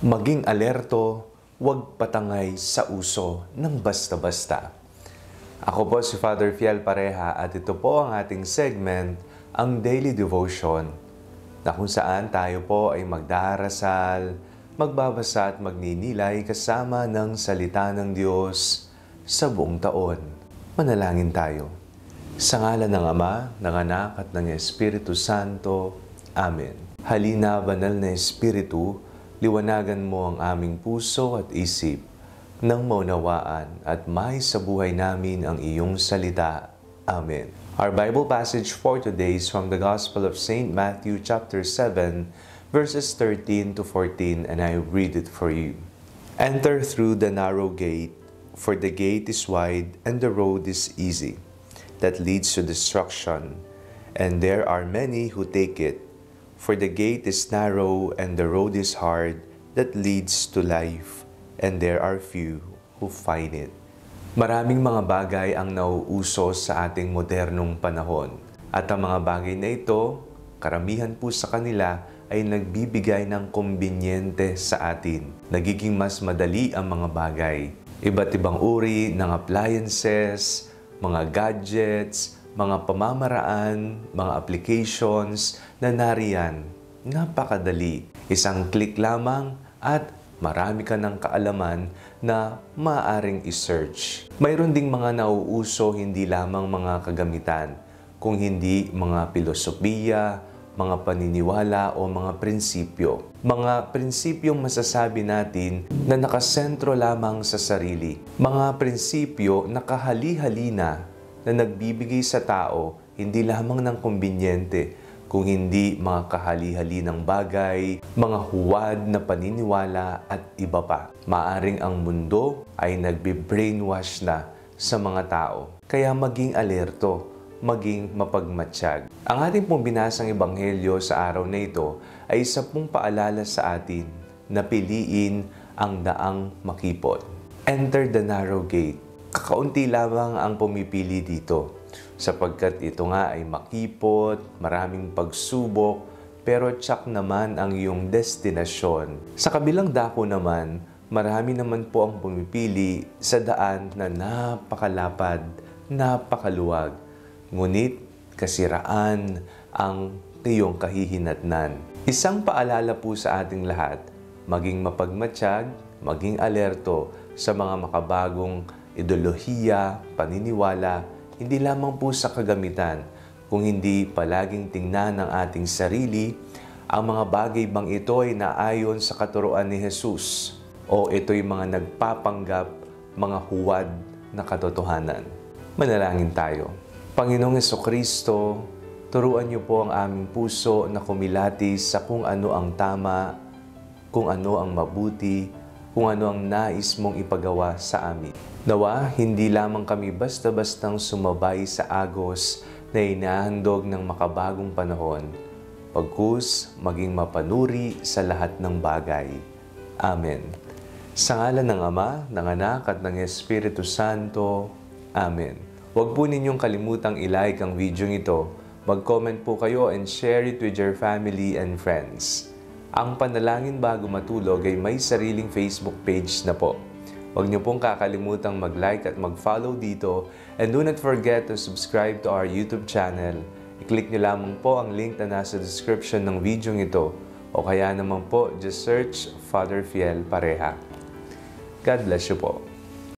Maging alerto, huwag patangay sa uso ng basta-basta. Ako po si Father Fiel Pareha at ito po ang ating segment, ang Daily Devotion, na kung saan tayo po ay magdarasal, magbabasa at magninilay kasama ng salita ng Diyos sa buong taon. Manalangin tayo. Sa ngalan ng Ama, ng Anak at ng Espiritu Santo. Amen. Halina, banal na Espiritu, liwanagan mo ang aming puso at isip nang maunawaan at may sa buhay namin ang iyong salita. Amen. Our Bible passage for today is from the Gospel of St. Matthew chapter 7, verses 13 to 14, and I read it for you. Enter through the narrow gate, for the gate is wide and the road is easy, that leads to destruction, and there are many who take it. For the gate is narrow and the road is hard that leads to life, and there are few who find it. Maraming mga bagay ang nauuso sa ating modernong panahon. At ang mga bagay na ito, karamihan po sa kanila ay nagbibigay ng kumbinyente sa atin. Nagiging mas madali ang mga bagay. Iba't ibang uri ng appliances, mga gadgets, mga pamamaraan, mga applications na nariyan. Napakadali. Isang click lamang at marami ka ng kaalaman na maaaring i-search. Mayroon ding mga nauuso hindi lamang mga kagamitan, kung hindi mga filosofiya, mga paniniwala o mga prinsipyo. Mga prinsipyong masasabi natin na nakasentro lamang sa sarili. Mga prinsipyo na kahali-halina na nagbibigay sa tao hindi lamang ng kumbinyente, kung hindi mga kahali-hali ng bagay, mga huwad na paniniwala at iba pa. Maaring ang mundo ay nagbe-brainwash na sa mga tao. Kaya maging alerto, maging mapagmatsyag. Ang ating pong binasang ebanghelyo sa araw na ito ay isa pong paalala sa atin na piliin ang daang makipot. Enter the narrow gate. Kakaunti lamang ang pumipili dito, sapagkat ito nga ay makipot, maraming pagsubok, pero tsak naman ang iyong destinasyon. Sa kabilang dako naman, marami naman po ang pumipili sa daan na napakalapad, napakaluwag. Ngunit kasiraan ang iyong kahihinatnan. Isang paalala po sa ating lahat, maging mapagmatsyag, maging alerto sa mga makabagong ideolohiya, paniniwala, hindi lamang po sa kagamitan, kung hindi palaging tingnan ng ating sarili, ang mga bagay bang ito ay naayon sa katuruan ni Jesus o ito'y mga nagpapanggap, mga huwad na katotohanan. Manalangin tayo. Panginoong Jesucristo, turuan niyo po ang aming puso na kumilati sa kung ano ang tama, kung ano ang mabuti, kung ano ang nais mong ipagawa sa amin. Nawa, hindi lamang kami basta-bastang sumabay sa agos na inahandog ng makabagong panahon, pagkus maging mapanuri sa lahat ng bagay. Amen. Sa ngalan ng Ama, ng Anak at ng Espiritu Santo. Amen. Huwag po ninyong kalimutang i-like ang video ito. Mag-comment po kayo and share it with your family and friends. Ang Panalangin Bago Matulog ay may sariling Facebook page na po. Huwag niyo pong kakalimutang mag-like at mag-follow dito, and do not forget to subscribe to our YouTube channel. I-click niyo lamang po ang link na nasa description ng video ito, o kaya naman po just search Father Fiel Pareha. God bless you po.